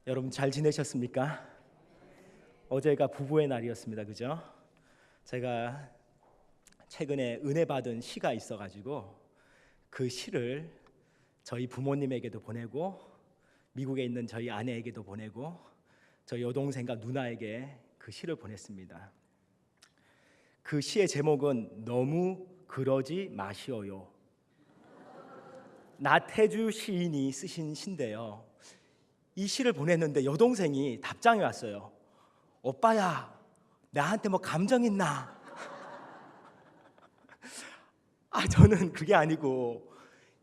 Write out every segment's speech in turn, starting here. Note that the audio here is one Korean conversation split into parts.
여러분 잘 지내셨습니까? 어제가 부부의 날이었습니다. 그죠? 제가 최근에 은혜 받은 시가 있어가지고 그 시를 저희 부모님에게도 보내고 미국에 있는 저희 아내에게도 보내고 저희 여동생과 누나에게 그 시를 보냈습니다. 그 시의 제목은 너무 그러지 마시오요. 나태주 시인이 쓰신 시인데요. 이 시를 보냈는데 여동생이 답장이 왔어요. 오빠야, 나한테 뭐 감정 있나? 저는 그게 아니고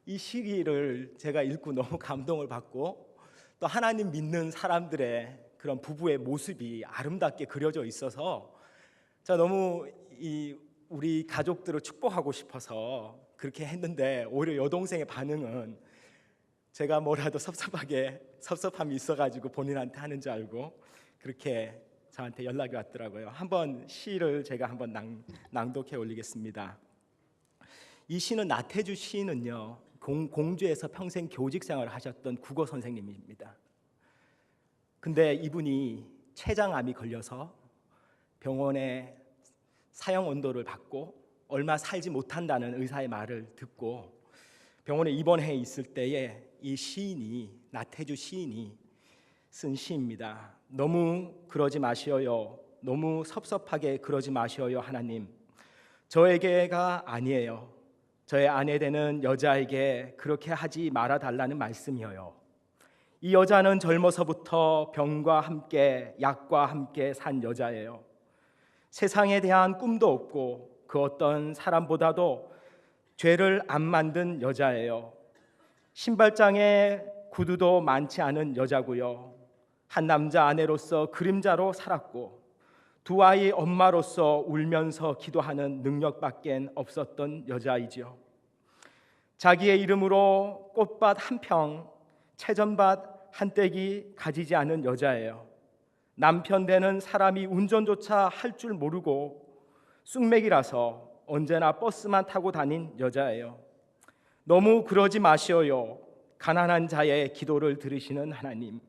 이 시를 제가 읽고 너무 감동을 받고 또 하나님 믿는 사람들의 그런 부부의 모습이 아름답게 그려져 있어서 제가 너무 우리 가족들을 축복하고 싶어서 그렇게 했는데 오히려 여동생의 반응은 제가 뭐라도 섭섭함이 있어가지고 본인한테 하는 줄 알고 그렇게 저한테 연락이 왔더라고요. 한번 시를 제가 한번 낭독해 올리겠습니다. 이 시는 나태주 시인은요, 공주에서 평생 교직 생활을 하셨던 국어 선생님입니다. 근데 이분이 췌장암이 걸려서 병원에 사형 언도를 받고 얼마 살지 못한다는 의사의 말을 듣고 병원에 입원해 있을 때에 이 시인이, 나태주 시인이 쓴 시입니다. 너무 그러지 마시어요. 너무 섭섭하게 그러지 마시어요. 하나님, 저에게가 아니에요. 저의 아내 되는 여자에게 그렇게 하지 말아달라는 말씀이에요. 이 여자는 젊어서부터 병과 함께 약과 함께 산 여자예요. 세상에 대한 꿈도 없고 그 어떤 사람보다도 죄를 안 만든 여자예요. 신발장에 구두도 많지 않은 여자고요. 한 남자 아내로서 그림자로 살았고 두 아이 엄마로서 울면서 기도하는 능력밖에 없었던 여자이지요. 자기의 이름으로 꽃밭 한 평, 채전밭 한 떼기 가지지 않은 여자예요. 남편 되는 사람이 운전조차 할 줄 모르고 쑥맥이라서 언제나 버스만 타고 다닌 여자예요. 너무 그러지 마시어요. 가난한 자의 기도를 들으시는 하나님,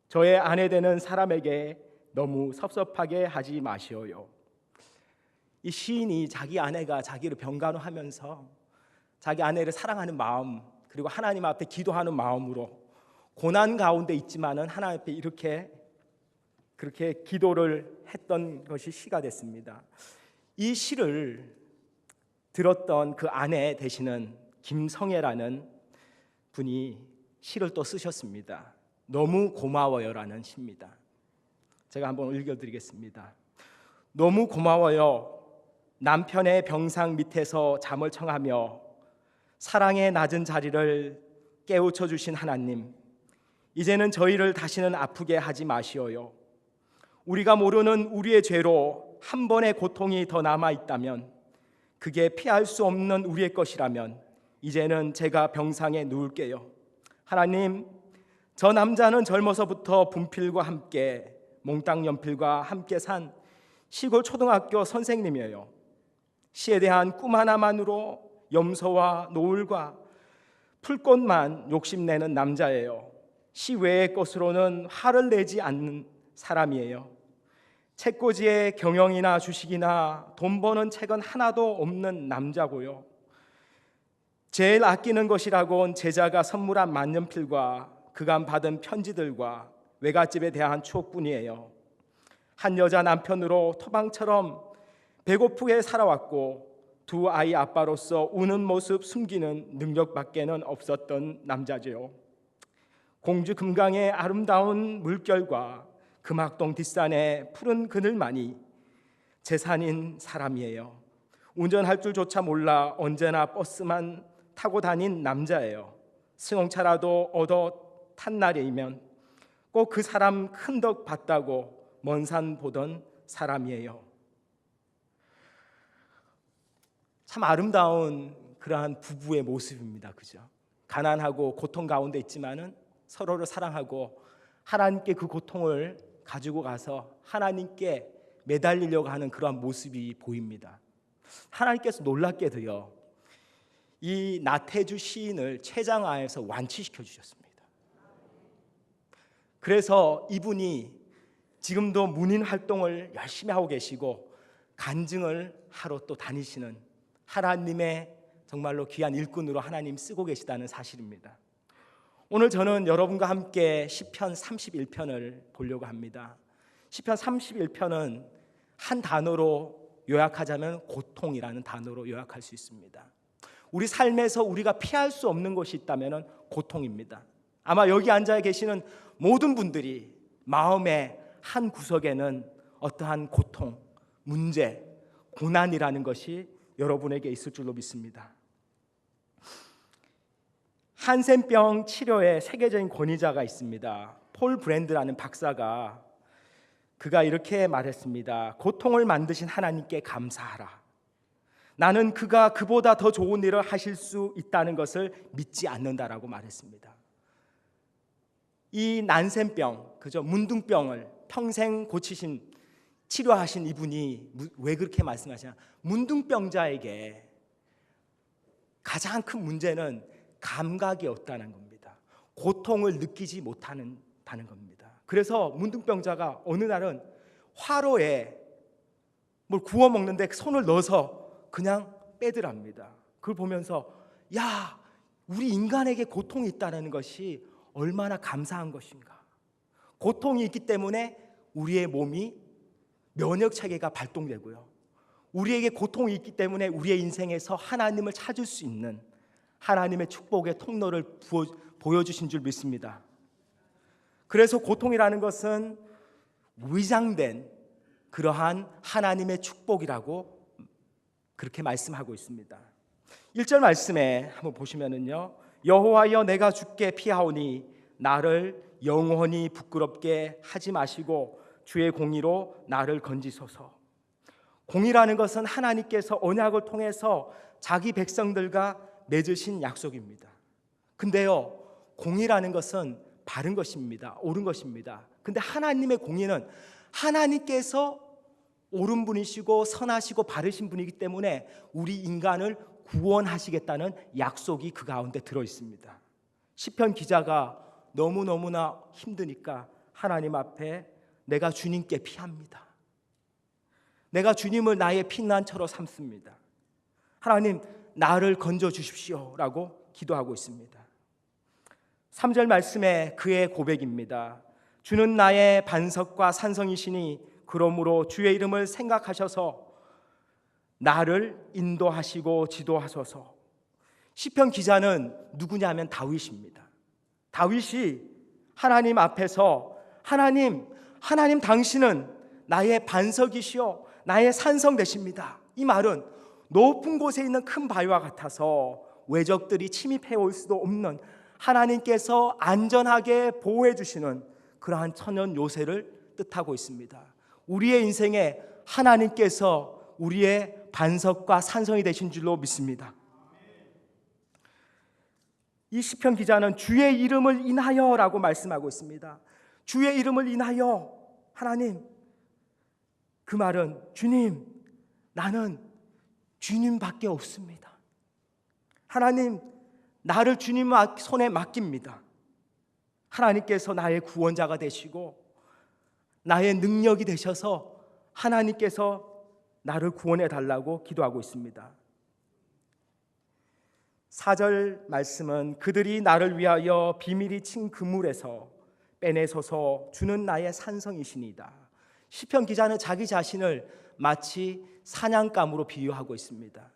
저의 아내 되는 사람에게 너무 섭섭하게 하지 마시어요. 이 시인이 자기 아내가 자기를 병간호하면서 자기 아내를 사랑하는 마음, 그리고 하나님 앞에 기도하는 마음으로 고난 가운데 있지만은 하나님 앞에 그렇게 기도를 했던 것이 시가 됐습니다. 이 시를 들었던 그 아내 되시는 김성애라는 분이 시를 또 쓰셨습니다. 너무 고마워요라는 시입니다. 제가 한번 읽어드리겠습니다. 너무 고마워요. 남편의 병상 밑에서 잠을 청하며 사랑의 낮은 자리를 깨우쳐 주신 하나님, 이제는 저희를 다시는 아프게 하지 마시어요. 우리가 모르는 우리의 죄로 한 번의 고통이 더 남아 있다면, 그게 피할 수 없는 우리의 것이라면 이제는 제가 병상에 누울게요. 하나님, 저 남자는 젊어서부터 분필과 함께 몽땅 연필과 함께 산 시골 초등학교 선생님이에요. 시에 대한 꿈 하나만으로 염소와 노을과 풀꽃만 욕심내는 남자예요. 시 외의 것으로는 화를 내지 않는 사람이에요. 책꽂이에 경영이나 주식이나 돈 버는 책은 하나도 없는 남자고요. 제일 아끼는 것이라곤 제자가 선물한 만년필과 그간 받은 편지들과 외갓집에 대한 추억뿐이에요. 한 여자 남편으로 토방처럼 배고프게 살아왔고 두 아이 아빠로서 우는 모습 숨기는 능력밖에는 없었던 남자죠. 공주 금강의 아름다운 물결과 금학동 뒷산의 푸른 그늘만이 재산인 사람이에요. 운전할 줄조차 몰라 언제나 버스만 타고 다닌 남자예요. 승용차라도 얻어 탄 날이면 꼭 그 사람 큰 덕 봤다고 먼 산 보던 사람이에요. 참 아름다운 그러한 부부의 모습입니다. 그죠? 가난하고 고통 가운데 있지만은 서로를 사랑하고 하나님께 그 고통을 가지고 가서 하나님께 매달리려고 하는 그러한 모습이 보입니다. 하나님께서 놀랍게도요, 이 나태주 시인을 췌장암에서 완치시켜 주셨습니다. 그래서 이분이 지금도 문인 활동을 열심히 하고 계시고 간증을 하러 또 다니시는 하나님의 정말로 귀한 일꾼으로 하나님 쓰고 계시다는 사실입니다. 오늘 저는 여러분과 함께 시편 31편을 보려고 합니다. 시편 31편은 한 단어로 요약하자면 고통이라는 단어로 요약할 수 있습니다. 우리 삶에서 우리가 피할 수 없는 것이 있다면 고통입니다. 아마 여기 앉아 계시는 모든 분들이 마음의 한 구석에는 어떠한 고통, 문제, 고난이라는 것이 여러분에게 있을 줄로 믿습니다. 한센병 치료의 세계적인 권위자가 있습니다. 폴 브랜드라는 박사가 그가 이렇게 말했습니다. 고통을 만드신 하나님께 감사하라. 나는 그가 그보다 더 좋은 일을 하실 수 있다는 것을 믿지 않는다라고 말했습니다. 이 난센병, 문둥병을 평생 고치신 치료하신 이분이 왜 그렇게 말씀하시냐? 문둥병자에게 가장 큰 문제는 감각이 없다는 겁니다. 고통을 느끼지 못하는 겁니다. 그래서 문둥병자가 어느 날은 화로에 뭘 구워 먹는데 손을 넣어서 그냥 빼더랍니다. 그걸 보면서 야, 우리 인간에게 고통이 있다는 것이 얼마나 감사한 것인가. 고통이 있기 때문에 우리의 몸이 면역 체계가 발동되고요. 우리에게 고통이 있기 때문에 우리의 인생에서 하나님을 찾을 수 있는 하나님의 축복의 통로를 보여주신 줄 믿습니다. 그래서 고통이라는 것은 위장된 그러한 하나님의 축복이라고 그렇게 말씀하고 있습니다. 1절 말씀에 한번 보시면은요, 여호와여 내가 주께 피하오니 나를 영원히 부끄럽게 하지 마시고 주의 공의로 나를 건지소서. 공의라는 것은 하나님께서 언약을 통해서 자기 백성들과 맺으신 약속입니다. 근데요, 공의라는 것은 바른 것입니다. 옳은 것입니다. 근데 하나님의 공의는 하나님께서 옳은 분이시고 선하시고 바르신 분이기 때문에 우리 인간을 구원하시겠다는 약속이 그 가운데 들어 있습니다. 시편 기자가 너무너무나 힘드니까 하나님 앞에 내가 주님께 피합니다. 내가 주님을 나의 피난처로 삼습니다. 하나님 나를 건져 주십시오 라고 기도하고 있습니다. 3절 말씀에 그의 고백입니다. 주는 나의 반석과 산성이시니 그러므로 주의 이름을 생각하셔서 나를 인도하시고 지도하소서. 시편 기자는 누구냐면 다윗입니다. 다윗이 하나님 앞에서 하나님 당신은 나의 반석이시오 나의 산성 되십니다. 이 말은 높은 곳에 있는 큰 바위와 같아서 외적들이 침입해 올 수도 없는 하나님께서 안전하게 보호해 주시는 그러한 천연 요새를 뜻하고 있습니다. 우리의 인생에 하나님께서 우리의 반석과 산성이 되신 줄로 믿습니다. 이 시편 기자는 주의 이름을 인하여 라고 말씀하고 있습니다. 주의 이름을 인하여. 하나님, 그 말은 주님, 나는 주님밖에 없습니다. 하나님, 나를 주님 손에 맡깁니다. 하나님께서 나의 구원자가 되시고 나의 능력이 되셔서 하나님께서 나를 구원해 달라고 기도하고 있습니다. 4절 말씀은 그들이 나를 위하여 비밀이 친 그물에서 빼내소서 주는 나의 산성이시니이다. 시편 기자는 자기 자신을 마치 사냥감으로 비유하고 있습니다.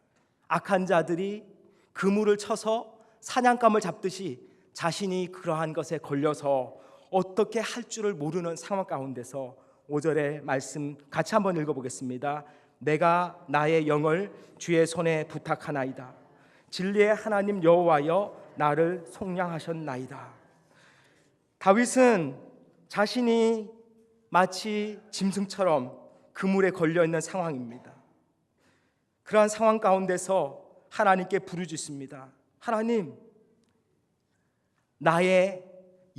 악한 자들이 그물을 쳐서 사냥감을 잡듯이 자신이 그러한 것에 걸려서 어떻게 할 줄을 모르는 상황 가운데서 5절의 말씀 같이 한번 읽어보겠습니다. 내가 나의 영을 주의 손에 부탁하나이다. 진리의 하나님 여호와여 나를 속량하셨나이다. 다윗은 자신이 마치 짐승처럼 그물에 걸려있는 상황입니다. 그러한 상황 가운데서 하나님께 부르짖습니다. 하나님, 나의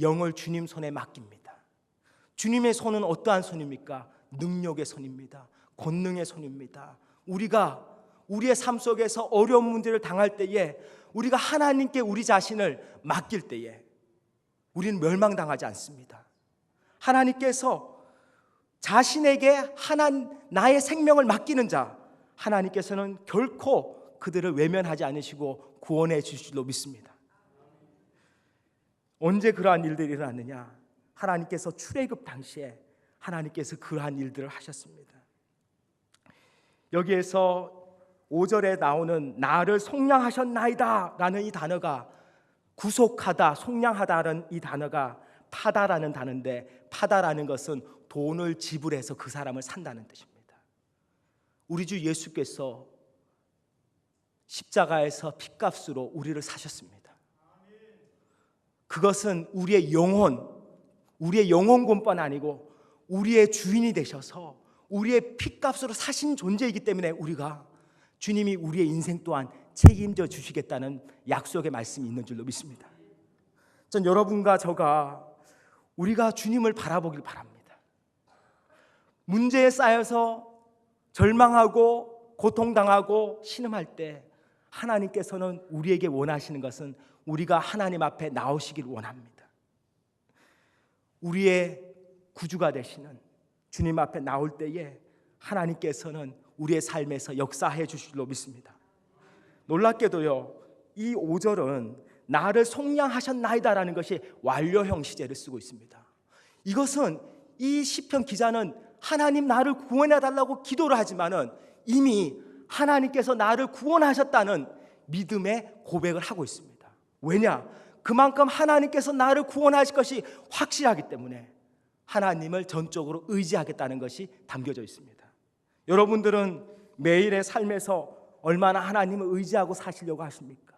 영을 주님 손에 맡깁니다. 주님의 손은 어떠한 손입니까? 능력의 손입니다. 권능의 손입니다. 우리가 우리의 삶 속에서 어려운 문제를 당할 때에 우리가 하나님께 우리 자신을 맡길 때에 우리는 멸망당하지 않습니다. 하나님께서 자신에게 나의 생명을 맡기는 자, 하나님께서는 결코 그들을 외면하지 않으시고 구원해 주실 줄로 믿습니다. 언제 그러한 일들이 일어났느냐? 하나님께서 출애굽 당시에 하나님께서 그러한 일들을 하셨습니다. 여기에서 5절에 나오는 나를 속량하셨나이다 라는 이 단어가, 구속하다, 속량하다라는 이 단어가 파다라는 단어인데, 파다라는 것은 돈을 지불해서 그 사람을 산다는 뜻입니다. 우리 주 예수께서 십자가에서 핏값으로 우리를 사셨습니다. 그것은 우리의 영혼뿐만 아니고 우리의 주인이 되셔서 우리의 핏값으로 사신 존재이기 때문에 주님이 우리의 인생 또한 책임져 주시겠다는 약속의 말씀이 있는 줄로 믿습니다. 전 여러분과 우리가 주님을 바라보길 바랍니다. 문제에 쌓여서 절망하고 고통당하고 신음할 때 하나님께서는 우리에게 원하시는 것은 우리가 하나님 앞에 나오시길 원합니다. 우리의 구주가 되시는 주님 앞에 나올 때에 하나님께서는 우리의 삶에서 역사해 주실 줄로 믿습니다. 놀랍게도요, 이 5절은 나를 속량하셨나이다라는 것이 완료형 시제를 쓰고 있습니다. 이것은 이 시편 기자는 하나님 나를 구원해 달라고 기도를 하지만은 이미 하나님께서 나를 구원하셨다는 믿음의 고백을 하고 있습니다. 왜냐? 그만큼 하나님께서 나를 구원하실 것이 확실하기 때문에 하나님을 전적으로 의지하겠다는 것이 담겨져 있습니다. 여러분들은 매일의 삶에서 얼마나 하나님을 의지하고 사시려고 하십니까?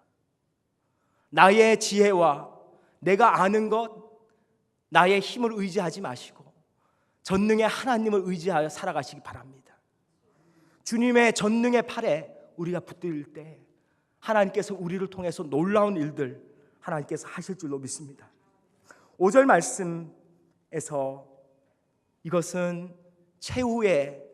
나의 지혜와 내가 아는 것, 나의 힘을 의지하지 마시고 전능의 하나님을 의지하여 살아가시기 바랍니다. 주님의 전능의 팔에 우리가 붙들 때 하나님께서 우리를 통해서 놀라운 일들 하나님께서 하실 줄로 믿습니다. 5절 말씀에서 이것은 최후의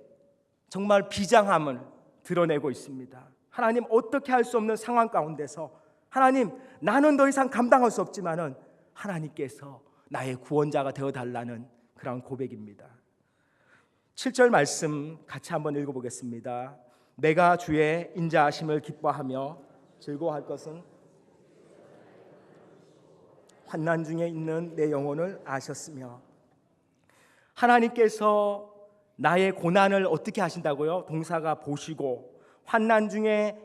정말 비장함을 드러내고 있습니다. 하나님, 어떻게 할 수 없는 상황 가운데서 하나님, 나는 더 이상 감당할 수 없지만은 하나님께서 나의 구원자가 되어달라는 그런 고백입니다. 7절 말씀 같이 한번 읽어보겠습니다. 내가 주의 인자하심을 기뻐하며 즐거워할 것은 환난 중에 있는 내 영혼을 아셨으며. 하나님께서 나의 고난을 어떻게 하신다고요? 동사가 보시고 환난 중에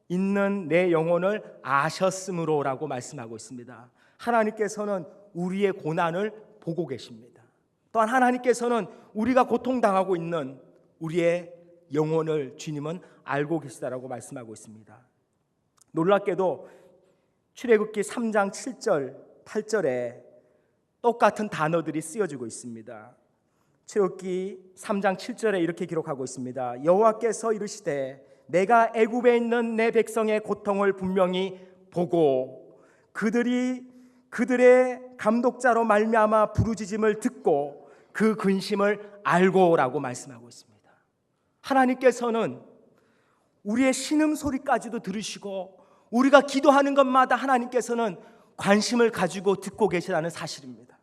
있는 내 영혼을 아셨으므로라고 말씀하고 있습니다. 하나님께서는 우리의 고난을 보고 계십니다. 또한 하나님께서는 우리가 고통당하고 있는 우리의 영혼을 주님은 알고 계시다라고 말씀하고 있습니다. 놀랍게도 출애굽기 3장 7절 8절에 똑같은 단어들이 쓰여지고 있습니다. 출애굽기 3장 7절에 이렇게 기록하고 있습니다. 여호와께서 이르시되 내가 애굽에 있는 내 백성의 고통을 분명히 보고 그들의 감독자로 말미암아 부르짖음을 듣고 그 근심을 알고라고 말씀하고 있습니다. 하나님께서는 우리의 신음소리까지도 들으시고 우리가 기도하는 것마다 하나님께서는 관심을 가지고 듣고 계시다는 사실입니다.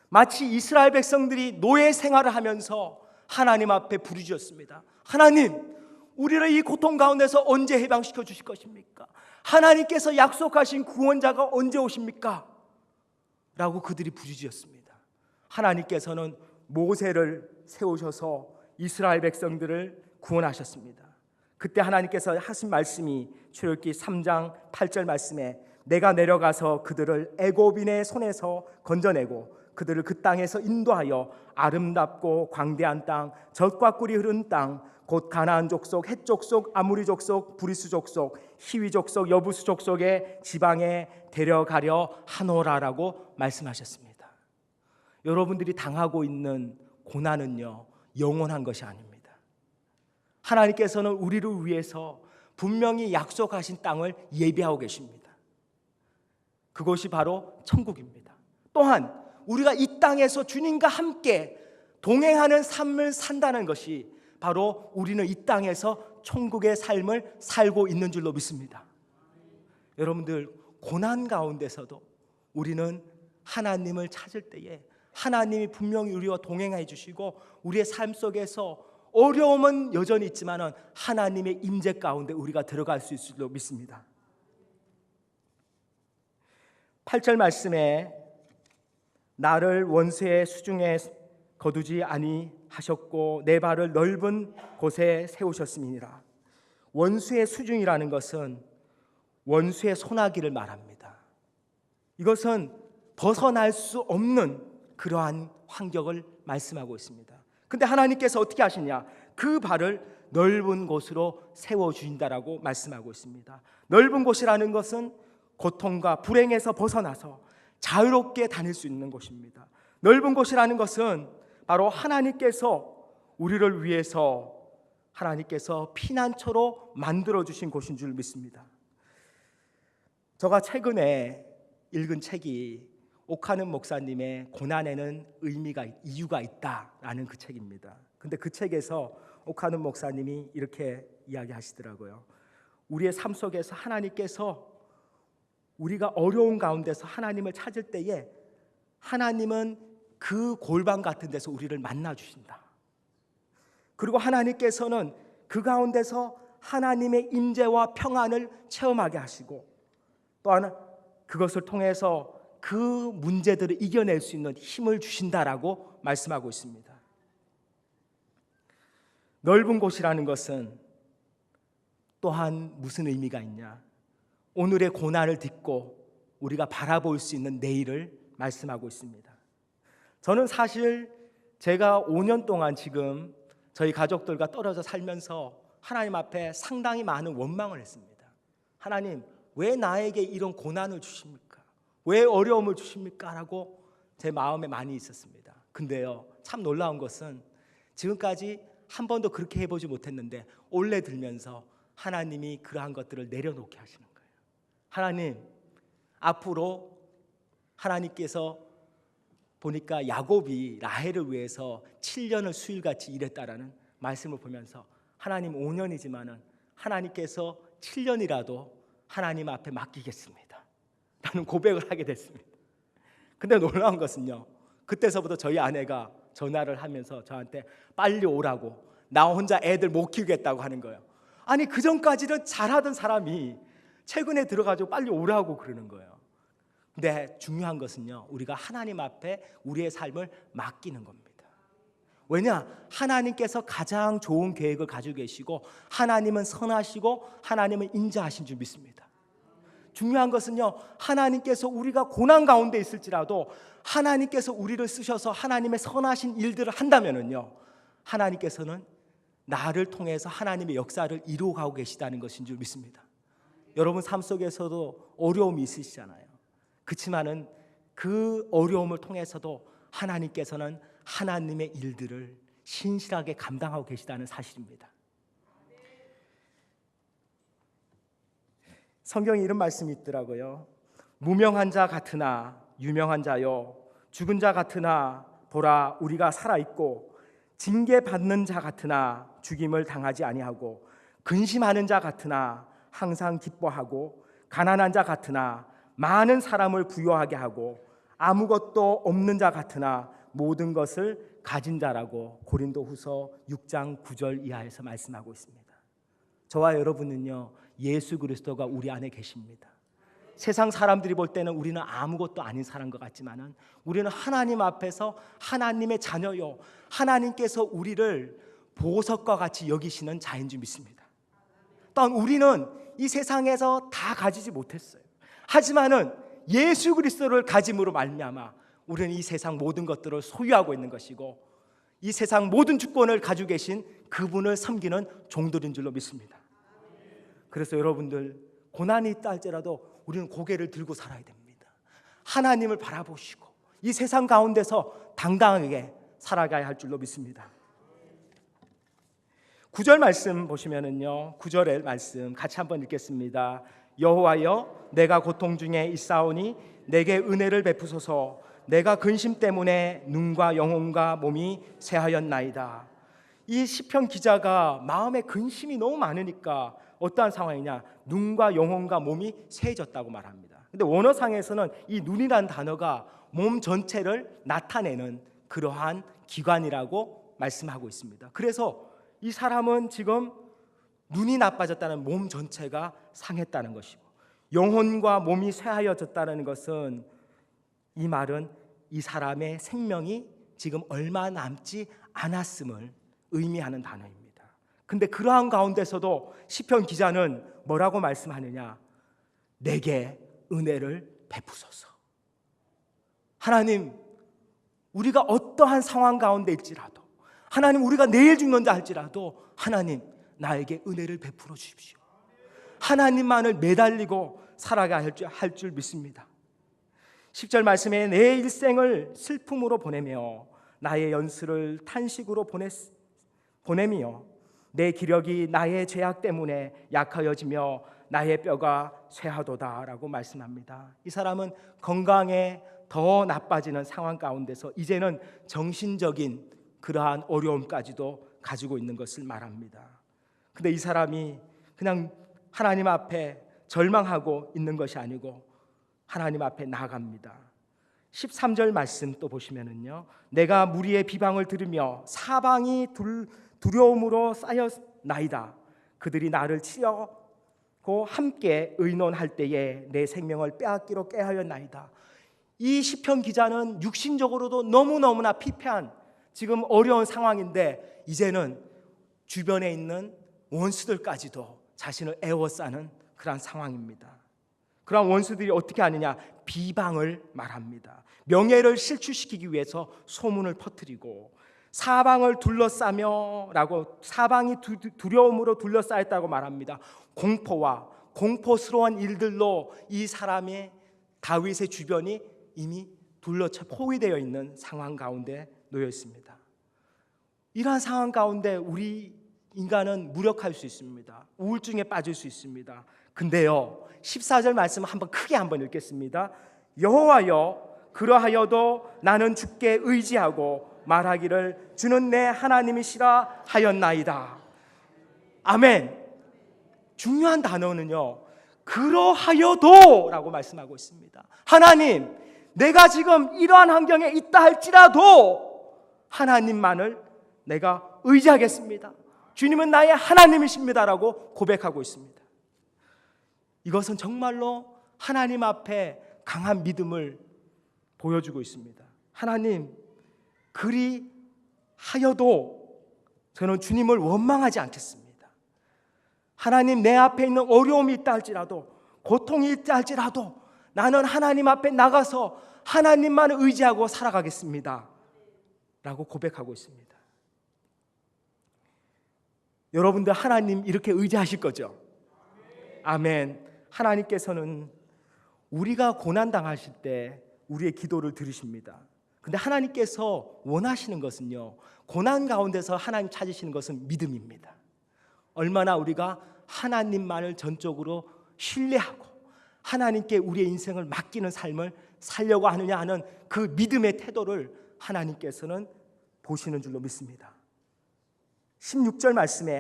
마치 이스라엘 백성들이 노예 생활을 하면서 하나님 앞에 부르짖었습니다. 하나님, 우리를 이 고통 가운데서 언제 해방시켜 주실 것입니까? 하나님께서 약속하신 구원자가 언제 오십니까? 라고 그들이 부르짖었습니다. 하나님께서는 모세를 세우셔서 이스라엘 백성들을 구원하셨습니다. 그때 하나님께서 하신 말씀이 출애굽기 3장 8절 말씀에 내가 내려가서 그들을 애굽인의 손에서 건져내고 그들을 그 땅에서 인도하여 아름답고 광대한 땅, 젖과 꿀이 흐르는 땅, 곧 가나안 족속, 헷 족속, 아무리 족속, 브리스 족속, 히위 족속, 여부스 족속의 지방에 데려가려 하노라라고 말씀하셨습니다. 여러분들이 당하고 있는 고난은요, 영원한 것이 아닙니다. 하나님께서는 우리를 위해서 분명히 약속하신 땅을 예비하고 계십니다. 그것이 바로 천국입니다. 또한 우리가 이 땅에서 주님과 함께 동행하는 삶을 산다는 것이 바로 우리는 이 땅에서 천국의 삶을 살고 있는 줄로 믿습니다. 여러분들, 고난 가운데서도 우리는 하나님을 찾을 때에 하나님이 분명히 우리와 동행해 주시고 우리의 삶 속에서 어려움은 여전히 있지만은 하나님의 임재 가운데 우리가 들어갈 수 있을 줄 믿습니다. 8절 말씀에 나를 원수의 수중에 거두지 아니하셨고 내 발을 넓은 곳에 세우셨음이니라. 원수의 수중이라는 것은 원수의 소나기를 말합니다. 이것은 벗어날 수 없는 그러한 환경을 말씀하고 있습니다. 근데 하나님께서 어떻게 하시냐? 그 발을 넓은 곳으로 세워주신다라고 말씀하고 있습니다. 넓은 곳이라는 것은 고통과 불행에서 벗어나서 자유롭게 다닐 수 있는 곳입니다. 넓은 곳이라는 것은 바로 하나님께서 우리를 위해서 하나님께서 피난처로 만들어주신 곳인 줄 믿습니다. 제가 최근에 읽은 책이 오카는 목사님의 고난에는 이유가 있다라는 그 책입니다. 근데 그 책에서 오카는 목사님이 이렇게 이야기하시더라고요. 우리의 삶 속에서 하나님께서 우리가 어려운 가운데서 하나님을 찾을 때에 하나님은 그 골방 같은 데서 우리를 만나 주신다. 그리고 하나님께서는 그 가운데서 하나님의 임재와 평안을 체험하게 하시고 또한 그것을 통해서 그 문제들을 이겨낼 수 있는 힘을 주신다라고 말씀하고 있습니다. 넓은 곳이라는 것은 또한 무슨 의미가 있냐? 오늘의 고난을 딛고 우리가 바라볼 수 있는 내일을 말씀하고 있습니다. 저는 사실 제가 5년 동안 지금 저희 가족들과 떨어져 살면서 하나님 앞에 상당히 많은 원망을 했습니다. 하나님, 왜 나에게 이런 고난을 주십니까? 왜 어려움을 주십니까? 라고 제 마음에 많이 있었습니다. 근데요, 참 놀라운 것은 지금까지 한 번도 그렇게 해보지 못했는데 올해 들면서 하나님이 그러한 것들을 내려놓게 하시는 거예요. 하나님, 앞으로 하나님께서 보니까 야곱이 라헬을 위해서 7년을 수일같이 일했다라는 말씀을 보면서 하나님 5년이지만은 하나님께서 7년이라도 하나님 앞에 맡기겠습니다 라는 고백을 하게 됐습니다. 근데 놀라운 것은요, 그때서부터 저희 아내가 전화를 하면서 저한테 빨리 오라고, 나 혼자 애들 못 키우겠다고 하는 거예요. 아니, 그 전까지는 잘하던 사람이 최근에 들어가지고 빨리 오라고 그러는 거예요. 근데 중요한 것은요, 우리가 하나님 앞에 우리의 삶을 맡기는 겁니다. 왜냐? 하나님께서 가장 좋은 계획을 가지고 계시고 하나님은 선하시고 하나님은 인자하신 줄 믿습니다. 중요한 것은요, 하나님께서 우리가 고난 가운데 있을지라도 하나님께서 우리를 쓰셔서 하나님의 선하신 일들을 한다면은요, 하나님께서는 나를 통해서 하나님의 역사를 이루어가고 계시다는 것인 줄 믿습니다. 여러분 삶 속에서도 어려움이 있으시잖아요. 그렇지만은 그 어려움을 통해서도 하나님께서는 하나님의 일들을 신실하게 감당하고 계시다는 사실입니다. 성경에 이런 말씀이 있더라고요. 무명한 자 같으나 유명한 자요, 죽은 자 같으나 보라 우리가 살아있고, 징계받는 자 같으나 죽임을 당하지 아니하고, 근심하는 자 같으나 항상 기뻐하고, 가난한 자 같으나 많은 사람을 부유하게 하고, 아무것도 없는 자 같으나 모든 것을 가진 자라고 고린도후서 6장 9절 이하에서 말씀하고 있습니다. 저와 여러분은요, 예수 그리스도가 우리 안에 계십니다. 세상 사람들이 볼 때는 우리는 아무것도 아닌 사람인 것 같지만은 우리는 하나님 앞에서 하나님의 자녀요, 하나님께서 우리를 보석과 같이 여기시는 자인 줄 믿습니다. 또한 우리는 이 세상에서 다 가지지 못했어요. 하지만은 예수 그리스도를 가짐으로 말미암아 우리는 이 세상 모든 것들을 소유하고 있는 것이고, 이 세상 모든 주권을 가지고 계신 그분을 섬기는 종들인 줄로 믿습니다. 그래서 여러분들, 고난이 있다 할지라도 우리는 고개를 들고 살아야 됩니다. 하나님을 바라보시고 이 세상 가운데서 당당하게 살아가야 할 줄로 믿습니다. 9절 말씀 보시면은요, 9절의 말씀 같이 한번 읽겠습니다. 여호와여, 내가 고통 중에 있사오니 내게 은혜를 베푸소서. 내가 근심 때문에 눈과 영혼과 몸이 쇠하였나이다. 이 시편 기자가 마음에 근심이 너무 많으니까 어떠한 상황이냐, 눈과 영혼과 몸이 쇠해졌다고 말합니다. 근데 원어상에서는 이 눈이라는 단어가 몸 전체를 나타내는 그러한 기관이라고 말씀하고 있습니다. 그래서 이 사람은 지금 눈이 나빠졌다는 몸 전체가 상했다는 것이고, 영혼과 몸이 쇠하여졌다는 것은, 이 말은 이 사람의 생명이 지금 얼마 남지 않았음을 의미하는 단어입니다. 근데 그러한 가운데서도 시편 기자는 뭐라고 말씀하느냐? 내게 은혜를 베푸소서. 하나님, 우리가 어떠한 상황 가운데 있지라도, 하나님, 우리가 내일 죽는다 할지라도 하나님, 나에게 은혜를 베풀어 주십시오. 하나님만을 매달리고 살아가야 할 줄 믿습니다. 10절 말씀에 내 일생을 슬픔으로 보내며 나의 연수를 탄식으로 보내며 내 기력이 나의 죄악 때문에 약하여지며 나의 뼈가 쇠하도다 라고 말씀합니다. 이 사람은 건강에 더 나빠지는 상황 가운데서 이제는 정신적인 그러한 어려움까지도 가지고 있는 것을 말합니다. 근데 이 사람이 그냥 하나님 앞에 절망하고 있는 것이 아니고 하나님 앞에 나아갑니다. 13절 말씀 또 보시면은요, 내가 무리의 비방을 들으며 사방이 두려움으로 쌓였나이다. 그들이 나를 치려고 함께 의논할 때에 내 생명을 빼앗기로 꾀하였나이다. 이 시편 기자는 육신적으로도 너무너무나 피폐한 지금 어려운 상황인데, 이제는 주변에 있는 원수들까지도 자신을 애워싸는 그런 상황입니다. 그런 원수들이 어떻게 하느냐? 비방을 말합니다. 명예를 실추시키기 위해서 소문을 퍼뜨리고, 사방을 둘러싸며 라고, 사방이 두려움으로 둘러싸였다고 말합니다. 공포와 공포스러운 일들로 이 사람의, 다윗의 주변이 이미 둘러쳐 포위되어 있는 상황 가운데 놓여 있습니다. 이러한 상황 가운데 우리 인간은 무력할 수 있습니다. 우울증에 빠질 수 있습니다. 근데요, 14절 말씀 한번 크게 한번 읽겠습니다. 여호와여, 그러하여도 나는 주께 의지하고 말하기를 주는 내 하나님이시라 하였나이다. 아멘. 중요한 단어는요, 그러하여도 라고 말씀하고 있습니다. 하나님, 내가 지금 이러한 환경에 있다 할지라도 하나님만을 내가 의지하겠습니다. 주님은 나의 하나님이십니다라고 고백하고 있습니다. 이것은 정말로 하나님 앞에 강한 믿음을 보여주고 있습니다. 하나님, 그리 하여도 저는 주님을 원망하지 않겠습니다. 하나님, 내 앞에 있는 어려움이 있다 할지라도, 고통이 있다 할지라도 나는 하나님 앞에 나가서 하나님만을 의지하고 살아가겠습니다 라고 고백하고 있습니다. 여러분들 하나님 이렇게 의지하실 거죠? 아멘. 하나님께서는 우리가 고난당하실 때 우리의 기도를 들으십니다. 근데 하나님께서 원하시는 것은요, 고난 가운데서 하나님 찾으시는 것은 믿음입니다. 얼마나 우리가 하나님만을 전적으로 신뢰하고 하나님께 우리의 인생을 맡기는 삶을 살려고 하느냐 하는 그 믿음의 태도를 하나님께서는 보시는 줄로 믿습니다. 16절 말씀에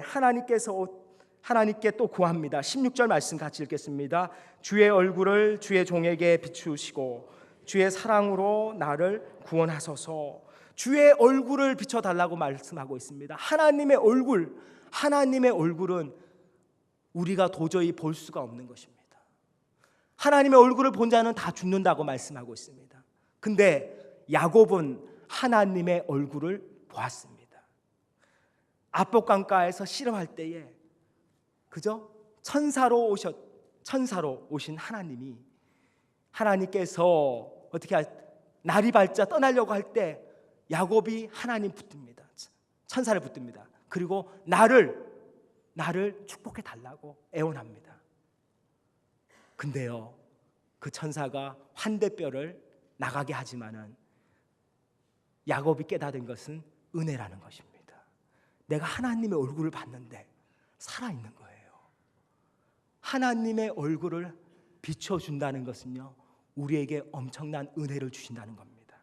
하나님께 또 구합니다. 16절 말씀 같이 읽겠습니다. 주의 얼굴을 주의 종에게 비추시고 주의 사랑으로 나를 구원하소서. 주의 얼굴을 비춰달라고 말씀하고 있습니다. 하나님의 얼굴은 우리가 도저히 볼 수가 없는 것입니다. 하나님의 얼굴을 본 자는 다 죽는다고 말씀하고 있습니다. 근데 야곱은 하나님의 얼굴을 보았습니다. 압복강가에서 씨름할 때에 그죠? 천사로 오신 하나님께서 어떻게 날이 밝자 떠나려고 할 때 야곱이 하나님 붙듭니다. 천사를 붙듭니다. 그리고 나를 축복해 달라고 애원합니다. 근데요, 그 천사가 환대뼈를 나가게 하지만은 야곱이 깨달은 것은 은혜라는 것입니다. 내가 하나님의 얼굴을 봤는데 살아있는 거예요. 하나님의 얼굴을 비춰준다는 것은요, 우리에게 엄청난 은혜를 주신다는 겁니다.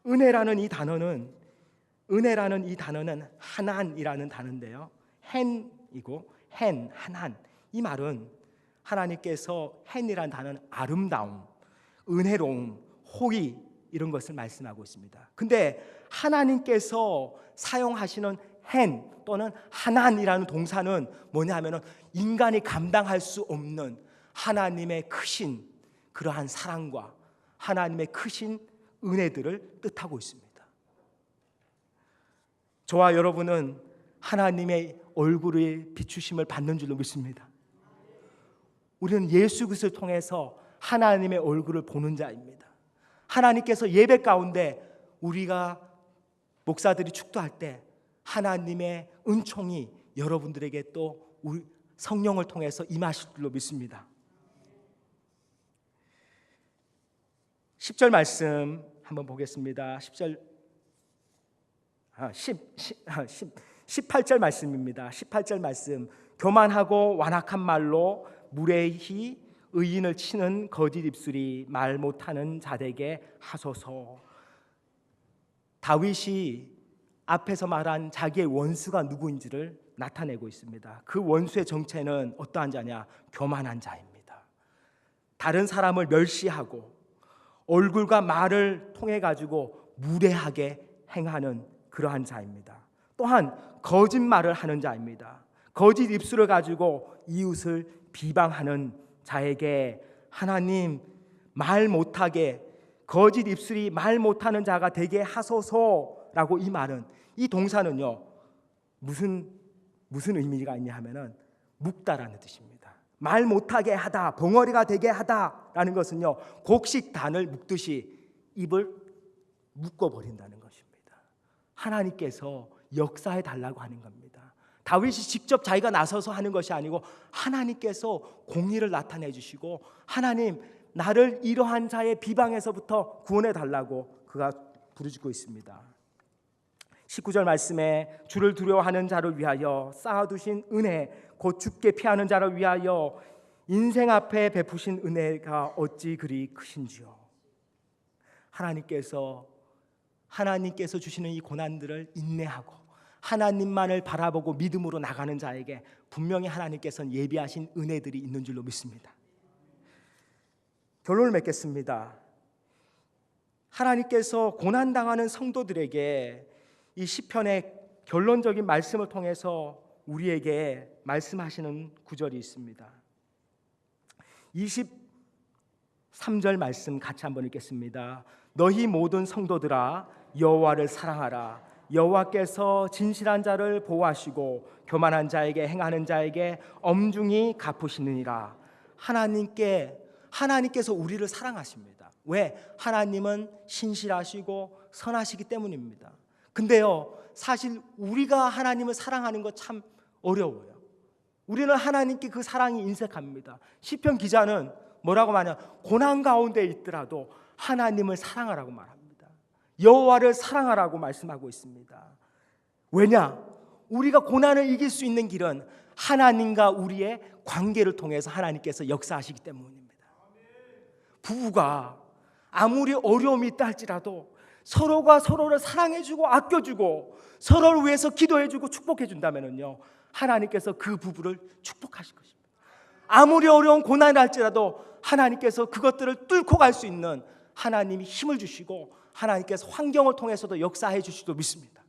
은혜라는 이 단어는 하난이라는 단어인데요, 헨이고 하난, 이 말은 하나님께서 헨이라는 단어는 아름다움, 은혜로움, 호의 이런 것을 말씀하고 있습니다. 근데 하나님께서 사용하시는 헨 또는 하난이라는 동사는 뭐냐 하면은 인간이 감당할 수 없는 하나님의 크신 그러한 사랑과 하나님의 크신 은혜들을 뜻하고 있습니다. 저와 여러분은 하나님의 얼굴의 비추심을 받는 줄로 믿습니다. 우리는 예수 그리스도를 통해서 하나님의 얼굴을 보는 자입니다. 하나님께서 예배 가운데 우리가 목사들이 축도할 때 하나님의 은총이 여러분들에게 또 우리 성령을 통해서 임하실 줄로 믿습니다. 10절 말씀 한번 보겠습니다. 18절 말씀입니다. 18절 말씀. 교만하고 완악한 말로 무례히 의인을 치는 거짓 입술이 말 못하는 자에게 하소서. 다윗이 앞에서 말한 자기의 원수가 누구인지를 나타내고 있습니다. 그 원수의 정체는 어떠한 자냐? 교만한 자입니다. 다른 사람을 멸시하고 얼굴과 말을 통해 가지고 무례하게 행하는 그러한 자입니다. 또한 거짓말을 하는 자입니다. 거짓 입술을 가지고 이웃을 비방하는 자에게 하나님 말 못하게 거짓 입술이 말 못하는 자가 되게 하소서라고 이 말은 이 동사는요 무슨 의미가 있냐 하면은 묵다라는 뜻입니다. 말 못하게 하다, 벙어리가 되게 하다라는 것은요 곡식단을 묶듯이 입을 묶어버린다는 것입니다. 하나님께서 역사해 달라고 하는 겁니다. 다윗이 직접 자기가 나서서 하는 것이 아니고 하나님께서 공의를 나타내 주시고 하나님 나를 이러한 자의 비방에서부터 구원해 달라고 그가 부르짖고 있습니다. 19절 말씀에 주를 두려워하는 자를 위하여 쌓아두신 은혜 곧 죽게 피하는 자를 위하여 인생 앞에 베푸신 은혜가 어찌 그리 크신지요. 하나님께서 주시는 이 고난들을 인내하고 하나님만을 바라보고 믿음으로 나가는 자에게 분명히 하나님께서는 예비하신 은혜들이 있는 줄로 믿습니다. 결론을 맺겠습니다. 하나님께서 고난당하는 성도들에게 이 시편의 결론적인 말씀을 통해서 우리에게 말씀하시는 구절이 있습니다. 23절 말씀 같이 한번 읽겠습니다. 너희 모든 성도들아 여호와를 사랑하라. 여호와께서 진실한 자를 보호하시고 교만한 자에게 행하는 자에게 엄중히 갚으시느니라. 하나님께서 우리를 사랑하십니다. 왜? 하나님은 신실하시고 선하시기 때문입니다. 근데요 사실 우리가 하나님을 사랑하는 거 참 어려워요. 우리는 하나님께 그 사랑이 인색합니다. 시편 기자는 뭐라고 말하냐? 고난 가운데 있더라도 하나님을 사랑하라고 말합니다. 여호와를 사랑하라고 말씀하고 있습니다. 왜냐? 우리가 고난을 이길 수 있는 길은 하나님과 우리의 관계를 통해서 하나님께서 역사하시기 때문입니다. 부부가 아무리 어려움이 있다 할지라도 서로가 서로를 사랑해주고 아껴주고 서로를 위해서 기도해주고 축복해준다면요 하나님께서 그 부부를 축복하실 것입니다. 아무리 어려운 고난이 할지라도 하나님께서 그것들을 뚫고 갈 수 있는 하나님이 힘을 주시고 하나님께서 환경을 통해서도 역사해 주시도 믿습니다.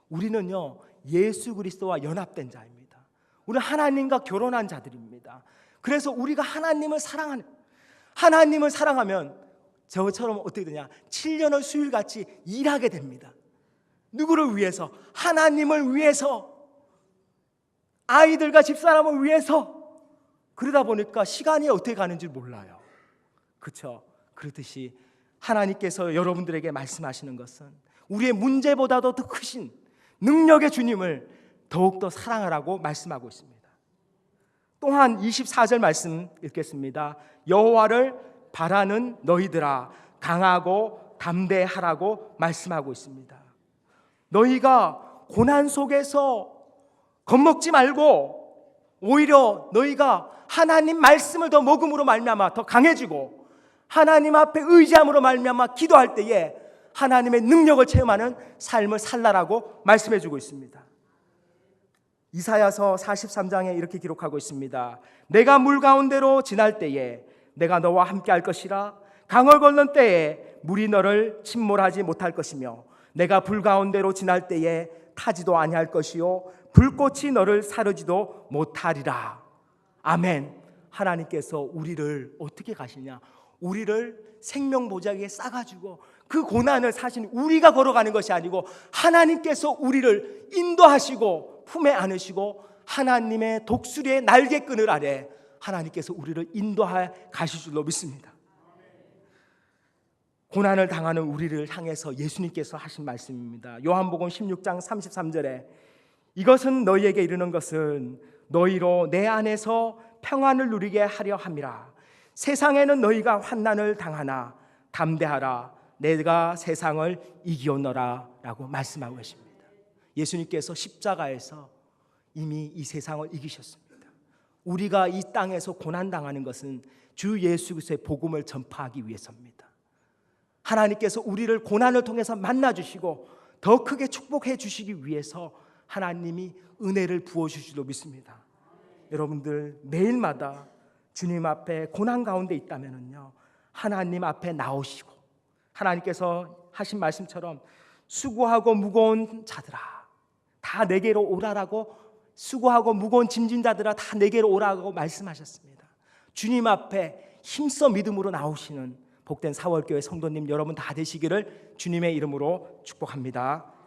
우리는요 예수 그리스도와 연합된 자입니다. 우리는 하나님과 결혼한 자들입니다. 그래서 우리가 하나님을 사랑하면 저처럼 어떻게 되냐? 7년을 수일같이 일하게 됩니다. 누구를 위해서? 하나님을 위해서, 아이들과 집사람을 위해서. 그러다 보니까 시간이 어떻게 가는지 몰라요. 그렇죠? 그렇듯이 하나님께서 여러분들에게 말씀하시는 것은 우리의 문제보다도 더 크신 능력의 주님을 더욱더 사랑하라고 말씀하고 있습니다. 또한 24절 말씀 읽겠습니다. 여호와를 바라는 너희들아 강하고 담대하라고 말씀하고 있습니다. 너희가 고난 속에서 겁먹지 말고 오히려 너희가 하나님 말씀을 더 먹음으로 말미암아 더 강해지고 하나님 앞에 의지함으로 말미암아 기도할 때에 하나님의 능력을 체험하는 삶을 살라라고 말씀해 주고 있습니다. 이사야서 43장에 이렇게 기록하고 있습니다. 내가 물 가운데로 지날 때에 내가 너와 함께 할 것이라. 강을 건넌 때에 물이 너를 침몰하지 못할 것이며 내가 불 가운데로 지날 때에 타지도 아니할 것이요 불꽃이 너를 사르지도 못하리라. 아멘. 하나님께서 우리를 어떻게 가시냐? 우리를 생명보자기에 싸가지고 그 고난을 사실 우리가 걸어가는 것이 아니고 하나님께서 우리를 인도하시고 품에 안으시고 하나님의 독수리의 날개끈을 아래 하나님께서 우리를 인도하여 가실 줄로 믿습니다. 고난을 당하는 우리를 향해서 예수님께서 하신 말씀입니다. 요한복음 16장 33절에 이것은 너희에게 이르는 것은 너희로 내 안에서 평안을 누리게 하려 함이라. 세상에는 너희가 환난을 당하나 담대하라. 내가 세상을 이기었노라 라고 말씀하고 계십니다. 예수님께서 십자가에서 이미 이 세상을 이기셨습니다. 우리가 이 땅에서 고난당하는 것은 주 예수 그리스도의 복음을 전파하기 위해서입니다. 하나님께서 우리를 고난을 통해서 만나주시고 더 크게 축복해 주시기 위해서 하나님이 은혜를 부어주시기로 믿습니다. 여러분들 매일마다 주님 앞에 고난 가운데 있다면요, 하나님 앞에 나오시고 하나님께서 하신 말씀처럼 수고하고 무거운 자들아 다 내게로 오라라고, 수고하고 무거운 짐진 자들아 다 내게로 오라고 말씀하셨습니다. 주님 앞에 힘써 믿음으로 나오시는 복된 사월교회 성도님 여러분 다 되시기를 주님의 이름으로 축복합니다.